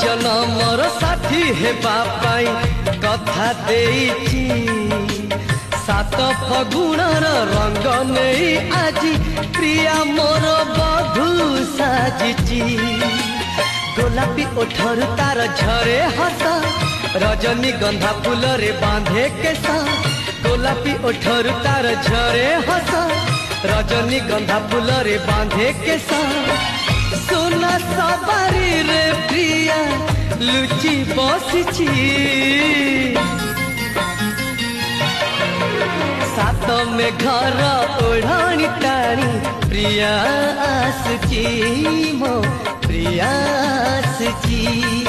जनमर साथी हेबा पाई कथा देइची सात फगुणर रंग नहीं आज प्रिया मोर बधू साजिची गोलापी ओठर तार झरे हस रजनी गंधा फूल रे बांधे केस गोलापी ओठर तार झरे हस रजनी गंधा फूल रे बांधे केस सोना सवारी रे प्रिया लुचि बसिची सात में घर ओढ़ाणी टाणी प्रिया आसुची मो प्रिया आसुची।